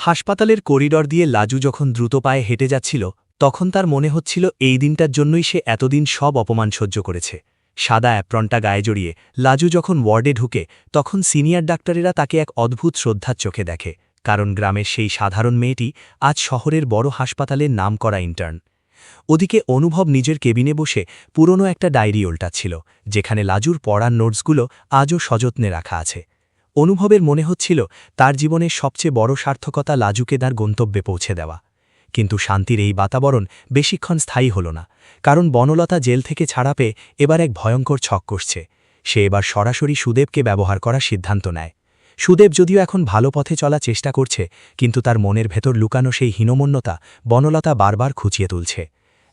হাসপাতালের করিডর দিয়ে লাজু যখন দ্রুত পায়ে হেঁটে যাচ্ছিল তখন তার মনে হচ্ছিল এই দিনটার জন্যই সে এতদিন সব অপমান সহ্য করেছে। সাদা অ্যাপ্রনটা গায়ে জড়িয়ে লাজু যখন ওয়ার্ডে ঢুকে তখন সিনিয়র ডাক্তারেরা তাকে এক অদ্ভুত শ্রদ্ধার চোখে দেখে, কারণ গ্রামের সেই সাধারণ মেয়েটি আজ শহরের বড় হাসপাতালের নামকরা ইন্টার্ন। ওদিকে অনুভব নিজের কেবিনে বসে পুরনো একটা ডায়েরি ওল্টাচ্ছিল, যেখানে লাজুর পড়ার নোটসগুলো আজও সযত্নে রাখা আছে। অনুভবের মনে হচ্ছিল তার জীবনের সবচেয়ে বড় সার্থকতা লাজুকে তার গন্তব্যে পৌঁছে দেওয়া। কিন্তু শান্তির এই বাতাবরণ বেশিক্ষণ স্থায়ী হল না, কারণ বনলতা জেল থেকে ছাড়া পেয়ে এবার এক ভয়ঙ্কর ছক কষছে। সে এবার সরাসরি সুদেবকে ব্যবহার করার সিদ্ধান্ত নেয়। সুদেব যদিও এখন ভালো পথে চলা চেষ্টা করছে, কিন্তু তার মনের ভেতর লুকানো সেই হীনমন্যতা বনলতা বারবার খুঁচিয়ে তুলছে।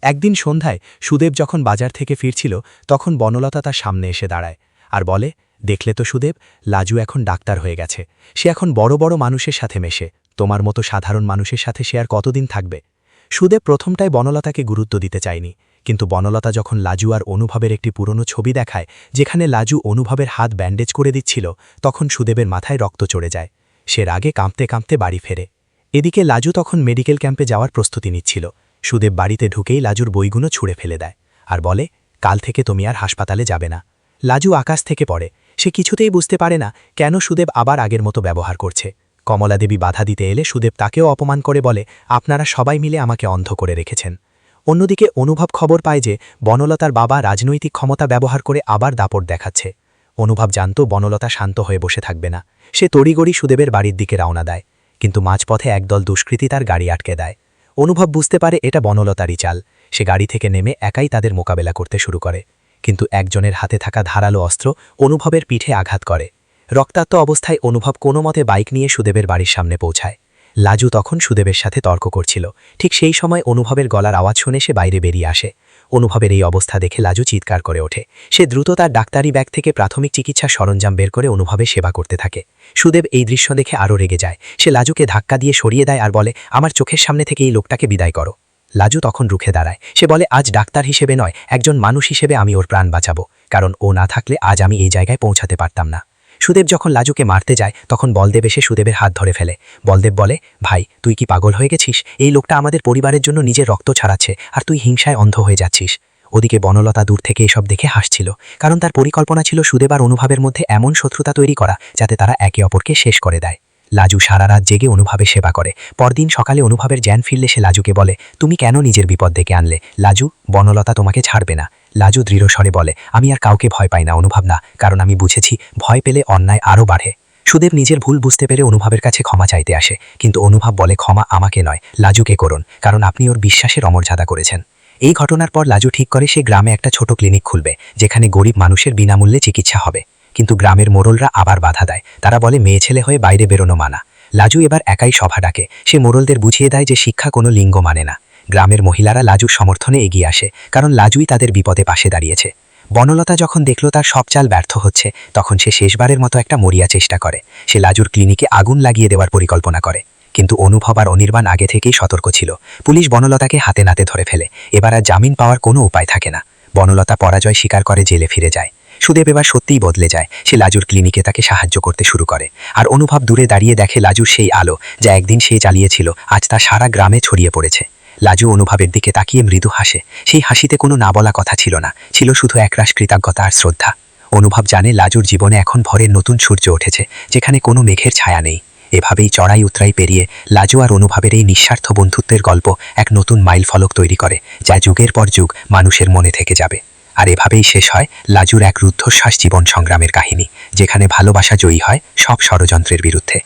একদিন সন্ধ্যায় সুদেব যখন বাজার থেকে ফিরছিল তখন বনলতা তার সামনে এসে দাঁড়ায় আর বলে, দেখলে তো সুদেব, লাজু এখন ডাক্তার হয়ে গেছে। সে এখন বড় বড় মানুষের সাথে মেশে, তোমার মতো সাধারণ মানুষের সাথে সে আর কতদিন থাকবে। সুদেব প্রথমটায় বনলতাকে গুরুত্ব দিতে চায়নি, কিন্তু বনলতা যখন লাজু আর অনুভবের একটি পুরনো ছবি দেখায় যেখানে লাজু অনুভবের হাত ব্যান্ডেজ করে দিচ্ছিল, তখন সুদেবের মাথায় রক্ত চড়ে যায়। সে রাগে কাঁপতে কাঁপতে বাড়ি ফেরে। এদিকে লাজু তখন মেডিকেল ক্যাম্পে যাওয়ার প্রস্তুতি নিচ্ছিল। সুদেব বাড়িতে ঢুকেই লাজুর বইগুলো ছুঁড়ে ফেলে দেয় আর বলে, কাল থেকে তুমি আর হাসপাতালে যাবে না। লাজু আকাশ থেকে পড়ে। সে কিছুতেই বুঝতে পারে না কেন সুদেব আবার আগের মতো ব্যবহার করছে। কমলাদেবী বাধা দিতে এলে সুদেব তাকেও অপমান করে বলে, আপনারা সবাই মিলে আমাকে অন্ধ করে রেখেছেন। অন্যদিকে অনুভব খবর পায় যে বনলতার বাবা রাজনৈতিক ক্ষমতা ব্যবহার করে আবার দাপট দেখাচ্ছে। অনুভব জানত বনলতা শান্ত হয়ে বসে থাকবে না। সে তড়িগড়ি সুদেবের বাড়ির দিকে রওনা দেয়, কিন্তু মাঝপথে একদল দুষ্কৃতী তার গাড়ি আটকে দেয়। অনুভব বুঝতে পারে এটা বনলতারই চাল। সে গাড়ি থেকে নেমে একাই তাদের মোকাবেলা করতে শুরু করে, কিন্তু একজনের হাতে থাকা ধারালো অস্ত্র অনুভবের পিঠে আঘাত করে। রক্তাক্ত অবস্থায় অনুভব কোনো মতে বাইক নিয়ে সুদেবের বাড়ির সামনে পৌঁছায়। লাজু তখন সুদেবের সাথে তর্ক করছিল। ঠিক সেই সময় অনুভবের গলার আওয়াজ শুনে সে বাইরে বেরিয়ে আসে। অনুভবের এই অবস্থা দেখে লাজু চিৎকার করে ওঠে। সে দ্রুত তার ডাক্তারি ব্যাগ থেকে প্রাথমিক চিকিৎসার সরঞ্জাম বের করে অনুভবের সেবা করতে থাকে। সুদেব এই দৃশ্য দেখে আরও রেগে যায়। সে লাজুকে ধাক্কা দিয়ে সরিয়ে দেয় আর বলে, আমার চোখের সামনে থেকে এই লোকটাকে বিদায় করো। লাজু তখন রুখে দাঁড়ায়। সে বলে, আজ ডাক্তার হিসেবে নয়, একজন মানুষ হিসেবে আমি ওর প্রাণ বাঁচাবো, কারণ ও না থাকলে আজ আমি এই জায়গায় পৌঁছাতে পারতাম না। সুদেব যখন লাজুকে মারতে যায় তখন বলদেব এসে সুদেবের হাত ধরে ফেলে। বলদেব বলে, ভাই তুই কি পাগল হয়ে গেছিস? এই লোকটা আমাদের পরিবারের জন্য নিজের রক্ত ছাড়াচ্ছে আর তুই হিংসায় অন্ধ হয়ে যাচ্ছিস। ওদিকে বনলতা দূর থেকে এসব দেখে হাসছিল, কারণ তার পরিকল্পনা ছিল সুদেব আর অনুভবের মধ্যে এমন শত্রুতা তৈরি করা যাতে তারা একে অপরকে শেষ করে দেয়। লাজু সারা রাত জেগে অনুভবের সেবা করে। পরদিন সকালে অনুভবের জ্ঞান ফিরলে সে লাজুকে বলে, তুমি কেন নিজের বিপদ ডেকে আনলে? লাজু, বনলতা তোমাকে ছাড়বে না। লাজু দৃঢ় স্বরে বলে, আমি আর কাউকে ভয় পাই না অনুভব, না, কারণ আমি বুঝেছি ভয় পেলে অন্যায় আরও বাড়ে। সুদেব নিজের ভুল বুঝতে পেরে অনুভবের কাছে ক্ষমা চাইতে আসে, কিন্তু অনুভব বলে, ক্ষমা আমাকে নয়, লাজুকে করুন, কারণ আপনি ওর বিশ্বাসের অমর্যাদা করেছেন। এই ঘটনার পর লাজু ঠিক করে সে গ্রামে একটা ছোট ক্লিনিক খুলবে, যেখানে গরিব মানুষের বিনামূল্যে চিকিৎসা হবে। কিন্তু গ্রামের মোড়লরা আবার বাধা দেয়। তারা বলে মেয়ে ছেলে হয়ে বাইরে বেরোনো মানা। লাজু এবার একাই সভা ডাকে। সে মোড়লদের বুঝিয়ে দেয় যে শিক্ষা কোনো লিঙ্গ মানে না। গ্রামের মহিলারা লাজুর সমর্থনে এগিয়ে আসে, কারণ লাজুই তাদের বিপদে পাশে দাঁড়িয়েছে। বনলতা যখন দেখল তার সব চাল ব্যর্থ হচ্ছে, তখন সে শেষবারের মতো একটা মরিয়া চেষ্টা করে। সে লাজুর ক্লিনিকে আগুন লাগিয়ে দেওয়ার পরিকল্পনা করে, কিন্তু অনুভব আর অনির্বাণ আগে থেকেই সতর্ক ছিল। পুলিশ বনলতাকে হাতে নাতে ধরে ফেলে। এবার আর জামিন পাওয়ার কোনো উপায় থাকে না। বনলতা পরাজয় স্বীকার করে জেলে ফিরে যায়। সুদেব এবার সত্যিই বদলে যায়। সে লাজুর ক্লিনিকে তাকে সাহায্য করতে শুরু করে, আর অনুভব দূরে দাঁড়িয়ে দেখে লাজুর সেই আলো যা একদিন সে জ্বালিয়েছিল আজ তা সারা গ্রামে ছড়িয়ে পড়েছে। লাজু অনুভবের দিকে তাকিয়ে মৃদু হাসে। সেই হাসিতে কোনো না বলা কথা ছিল না, ছিল শুধু একরাশ কৃতজ্ঞতা আর শ্রদ্ধা। অনুভব জানে লাজুর জীবনে এখন ভোরের নতুন সূর্য উঠেছে, যেখানে কোনো মেঘের ছায়া নেই। এভাবেই চড়াই উতরাই পেরিয়ে লাজু আর অনুভবের এই নিঃস্বার্থ বন্ধুত্বের গল্প এক নতুন মাইল ফলক তৈরি করে, যা যুগের পর যুগ মানুষের মনে থেকে যাবে। আর এভাবেই শেষ হয় লাজুর এক রুদ্ধশ্বাস জীবন সংগ্রামের কাহিনী, যেখানে ভালোবাসা জয়ী হয় সব ষড়যন্ত্রের বিরুদ্ধে।